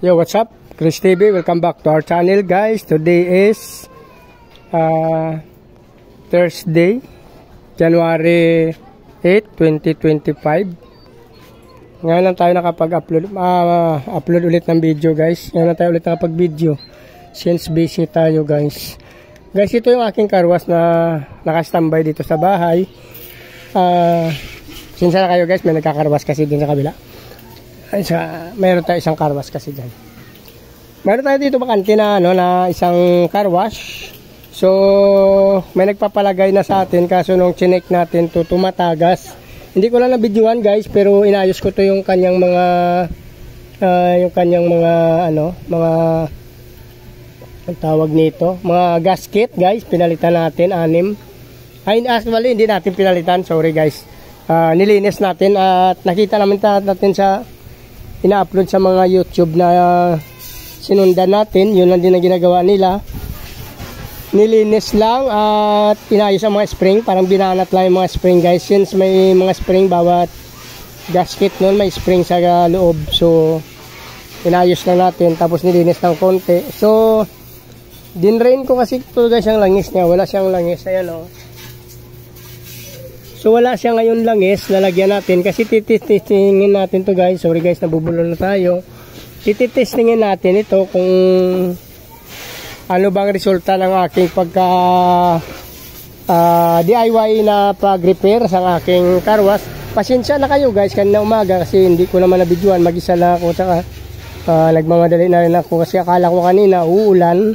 Yo, what's up? Chris TV, welcome back to our channel, guys. Today is Thursday, January 8, 2025. Ngayon lang tayo nakapag-upload upload ulit ng video, guys. Ngayon lang tayo ulit nakapag-video since busy tayo, guys. Guys, ito yung aking karwas na nakastambay dito sa bahay. Sinsa na kayo, guys, may nagkakarwas kasi din sa kabila. Mayroon tayo isang car wash kasi dyan. Mayroon tayo dito bakante na, na isang car wash. So, may nagpapalagay na sa atin kaso nung chinek natin to tumatagas. Hindi ko lang na-videoan, guys, pero inayos ko to yung kanyang mga mga ang tawag nito, mga gasket, guys. Pinalitan natin 6. Actually, hindi natin pinalitan, sorry, guys. Nilinis natin at nakita naman natin sa ina-upload sa mga YouTube na sinundan natin. Yun lang din ang ginagawa nila. Nilinis lang at inayos ang mga spring. Parang binanat lang yung mga spring, guys. Since may mga spring, bawat gasket nun may spring sa loob. So, inayos lang natin. Tapos nilinis ng konti. So, dinrain ko kasi ito, guys, ang langis niya. Wala siyang langis. Ayan, o. So wala siya ngayon langis, lalagyan natin kasi titestingin natin to, guys. Sorry, guys, nabubulol na tayo. Titestingin natin ito kung ano bang resulta ng aking pagka DIY na pag-repair sa aking car wash. Pasensya na kayo, guys, kanina umaga kasi hindi ko naman nabidyoan, mag-isa lang ako, saka nagmamadali na rin ako kasi akala ko kanina uulan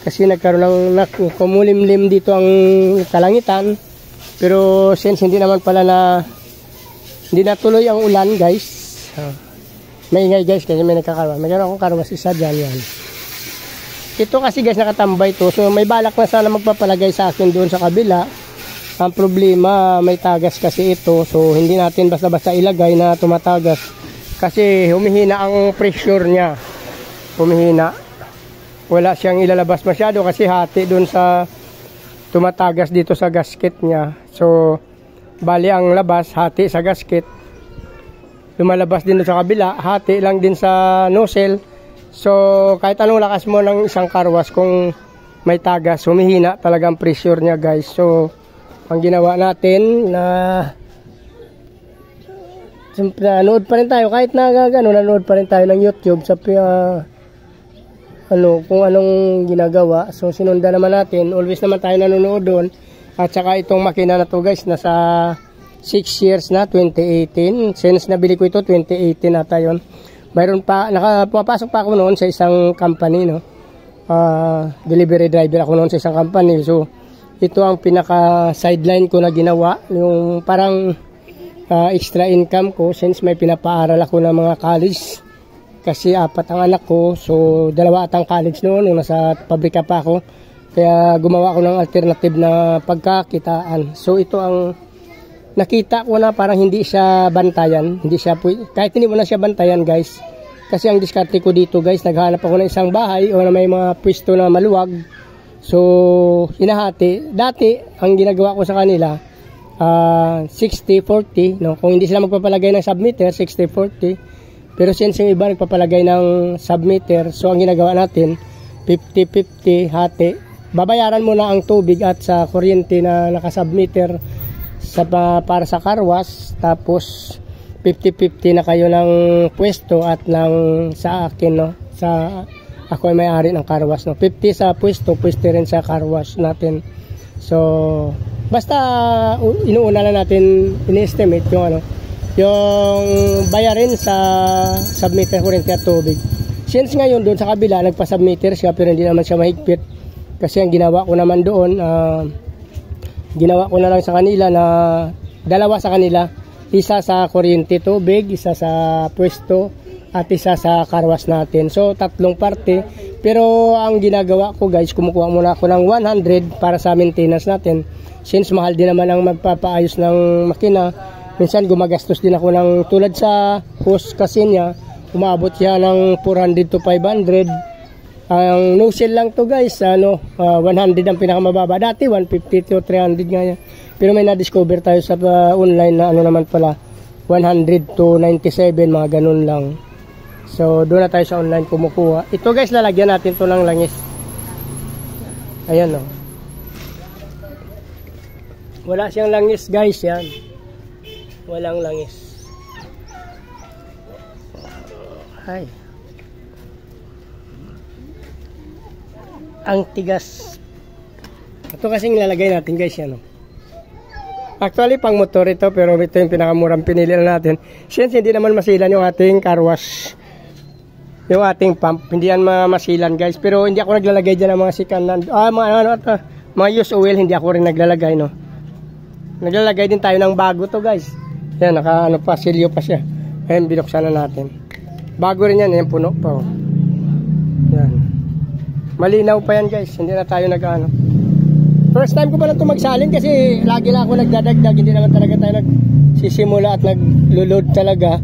kasi nagkaroon ng kumulimlim dito ang kalangitan. Pero since hindi naman pala hindi natuloy ang ulan, guys. May ingay, guys, kasi may nagkakarwas. Mayroon akong karwas isa dyan, yan. Ito kasi, guys, nakatambay to. So may balak na sana magpapalagay sa akin doon sa kabila. Ang problema, may tagas kasi ito. So hindi natin basta-basta ilagay na tumatagas. Kasi humihina ang pressure niya. Humihina. Wala siyang ilalabas masyado kasi hati doon sa tumatagas dito sa gasket niya. So, bali ang labas, hati sa gasket. Lumalabas din sa kabila, hati lang din sa nozzle. So, kahit anong lakas mo ng isang car wash, kung may tagas, humihina talaga ang pressure niya, guys. So, ang ginawa natin na nanood pa rin tayo, kahit nanood pa rin tayo ng YouTube sa kung anong ginagawa. So sinundan naman natin, always naman tayo nanonood doon. At saka itong makina na to, guys, nasa 6 years na, 2018. Since nabili ko ito 2018 ata yun. Mayroon pa, pumapasok pa ako noon sa isang company, delivery driver ako noon sa isang company. So ito ang pinaka sideline ko na ginawa, yung parang extra income ko since may pinapaaral ako ng mga college. Kasi 4 ang anak ko, so 2 atang college noon nung nasa pabrika pa ako. Kaya gumawa ako ng alternative na pagkakitaan. So ito ang nakita ko na parang hindi siya bantayan. Kahit hindi mo na siya bantayan, guys. Kasi ang diskarte ko dito, guys, naghanap ako ng isang bahay o na may mga pwesto na maluwag. So hinahati. Dati, ang ginagawa ko sa kanila, 60-40. Kung hindi sila magpapalagay ng submeter, 60-40. Pero since yung iba nagpapalagay ng submeter, so ang ginagawa natin 50-50 hati. Babayaran mo na ang tubig at sa kuryente na nakasubmeter para sa car wash. Tapos 50-50 na kayo ng pwesto at sa akin, ako ay may-ari ng car wash, 50 sa pwesto rin sa car wash natin. So basta inuuna lang natin ini-estimate yung bayarin sa submeter, kuryente at tubig. Since ngayon doon sa kabila nagpa-submeter siya pero hindi naman siya mahigpit kasi ang ginawa ko naman doon, ginawa ko na lang sa kanila na 2 sa kanila, isa sa kuryente, tubig, isa sa pwesto at isa sa car wash natin. So 3 parte. Pero ang ginagawa ko, guys, kumukuha muna ako ng 100 para sa maintenance natin since mahal din naman ang magpapaayos ng makina. Minsan gumagastos din ako ng tulad sa hose kasi niya, umabot siya ng 400 to 500. Ang nozzle lang to, guys, 100 ang pinakamababa. Dati 150 to 300 nga yan. Pero may na-discover tayo sa online na naman pala 100 to 97, mga ganun lang. So doon na tayo sa online kumukuha. Ito guys, lalagyan natin to ng langis. Ayan o. Wala siyang langis guys, yan. Walang langis. Ay. Ang tigas. Ito kasing lalagay natin guys, yan o. Actually, pang motor ito, pero ito yung pinakamurang pinili na natin. Since hindi naman masilan yung ating car wash, yung ating pump, hindi yan masilan guys. Pero hindi ako naglalagay dyan ng mga sikanan. Mga used oil, hindi ako rin naglalagay, no. Naglalagay din tayo ng bago to guys. Yan, silyo pa siya. Ayan, binuksan na natin. Bago rin yan, yan, puno pa. Oh. Yan. Malinaw pa yan guys, hindi na tayo First time ko pa lang ito magsalin kasi lagi lang ako nagdadagdag. Hindi naman talaga tayo nagsisimula at naglo-load talaga.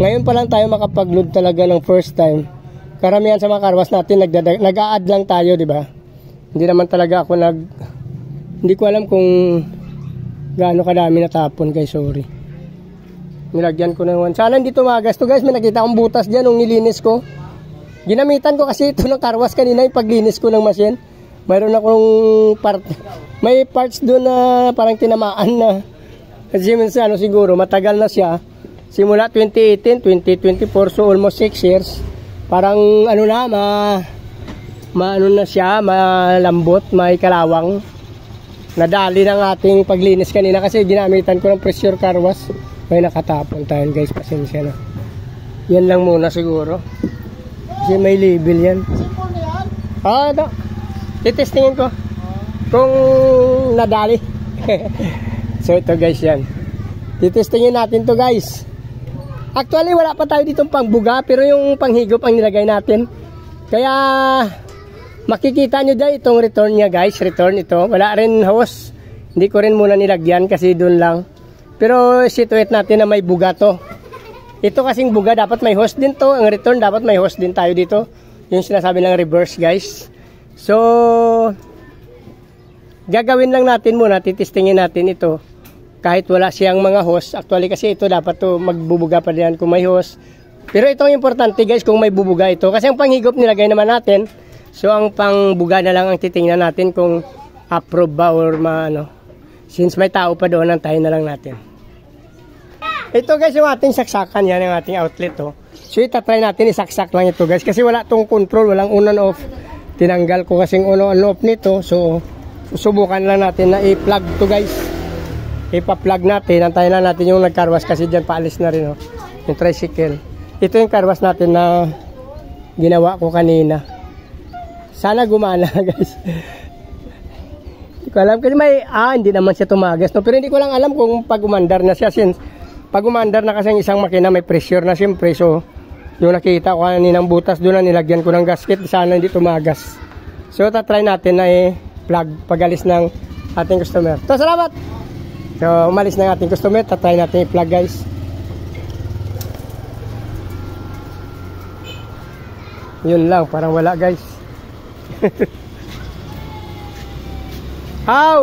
Ngayon pa lang tayo makapag-load talaga ng first time. Karamihan sa mga karwas natin nag-a-add lang tayo, di ba? Hindi naman talaga ako hindi ko alam kung gaano kadami natapon guys, sorry. Nilagyan ko ng sana hindi tumagas to guys. May nakita akong butas dyan nung nilinis ko. Ginamitan ko kasi ito ng karwas kanina yung paglinis ko ng machine. Mayroon akong may parts doon na parang tinamaan na. Kasi siguro matagal na siya. Simula 2018, 2024, so almost 6 years. Parang na siya, malambot, may kalawang. Nadali ng ating paglinis kanina kasi ginamitan ko ng pressure car wash. May nakatapon tayo guys, pasensya na. Yan lang muna siguro. Kasi may label yan. Titestingin ko kung nadali. So ito guys, yan. Titestingin natin to guys. Actually wala pa tayo ditong pangbuga, pero yung panghigop ang nilagay natin. Kaya makikita nyo dyan itong return niya guys. Return ito. Wala rin hose. Hindi ko rin muna nilagyan kasi dun lang. Pero situate natin na may buga to. Ito kasing buga dapat may hose din to. Ang return dapat may hose din tayo dito. Yung sinasabi ng reverse guys. So gagawin lang natin muna, titistingin natin ito kahit wala siyang mga hose. Actually kasi ito dapat to magbubuga pa din kung may hose. Pero ito ang importante guys, kung may bubuga ito. Kasi ang panghigop nilagay naman natin. So ang pangbuga na lang ang titingnan natin kung approve ba or since may tao pa doon, antayin na lang natin. Ito guys yung ating saksakan, yan yung ating outlet to. So itatry natin isaksak lang ito guys kasi wala tong control, walang on and off. Tinanggal ko kasing on and off nito. So susubukan lang natin na i-plug to guys. Ipa-plug natin, antayin lang natin yung nagkarwas kasi dyan paalis na rin yung tricycle. Ito yung karwas natin na ginawa ko kanina. Sana gumana guys. Hindi ko alam kasi hindi naman siya tumagas, no? Pero hindi ko lang alam kung pag umandar na siya, since pag umandar na kasi ang isang makina may pressure na siyempre. So yung nakita ko kaninang butas doon na nilagyan ko ng gasket, sana hindi tumagas. So tatry natin na plug pagalis ng ating customer. So salamat. So umalis na ng ating customer, tatry natin i-plug guys. Yun lang, parang wala guys.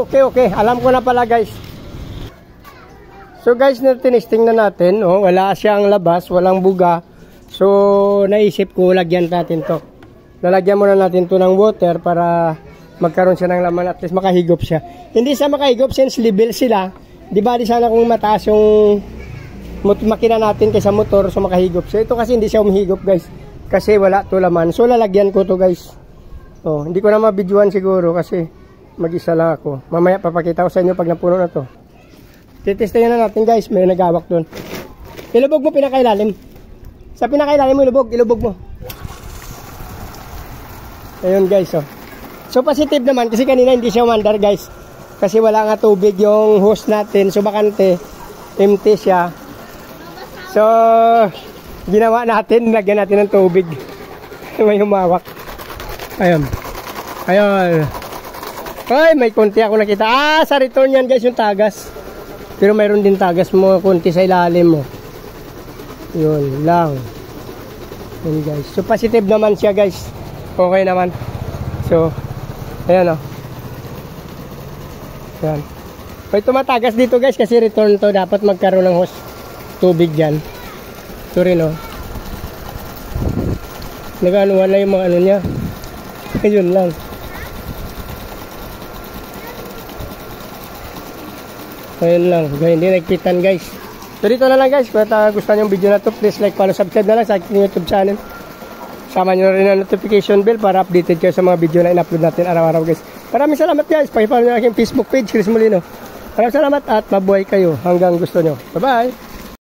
Okay. Alam ko na pala guys. So guys, tinisting na natin. Wala siyang labas, walang buga. So naisip ko, lagyan natin to. Lalagyan muna natin to ng water para magkaroon siya ng laman, at least makahigop siya. Hindi siya makahigop since level sila. Di ba di sana kung mataas yung makina natin kaysa motor, so makahigop siya. Ito kasi hindi siya umihigop guys. Kasi wala to laman. So lalagyan ko to guys. Hindi ko na mabidyoan siguro kasi mag-isa lang ako. Mamaya papakita ko sa inyo pag napuno na to. Titestingin na natin guys. May nagawak doon. Ilubog mo pinakailalim. Sa pinakailalim mo ilubog mo. Ayun guys. So positive naman kasi kanina hindi siya umandar guys. Kasi wala nga tubig yung hose natin. So bakante. Empty siya. So ginawa natin. Lagyan natin ng tubig. May humawak. Ayun. Ay, may konti ako nakita. Sa return yan guys yung tagas. Pero mayroon din tagas mo konti sa ilalim mo. Yun lang. Yun guys. So positive naman siya guys. Okay naman. So ayan Yan. May tumatagas dito guys kasi return to. Dapat magkaroon ng hose tubig dyan. Ito rin Nag-anuhan lang yung mga ano niya. Ayun lang. Ayun lang. Hindi nagpitan guys. So dito na lang guys. Kung gusto nyo yung video na to, please like, follow, subscribe na lang sa aking YouTube channel. Sama nyo na rin ang notification bell para updated kayo sa mga video na in-upload natin araw-araw guys. Maraming salamat guys. Pakipollow nyo aking Facebook page, Chris Molino. Maraming salamat at mabuhay kayo hanggang gusto nyo. Bye bye!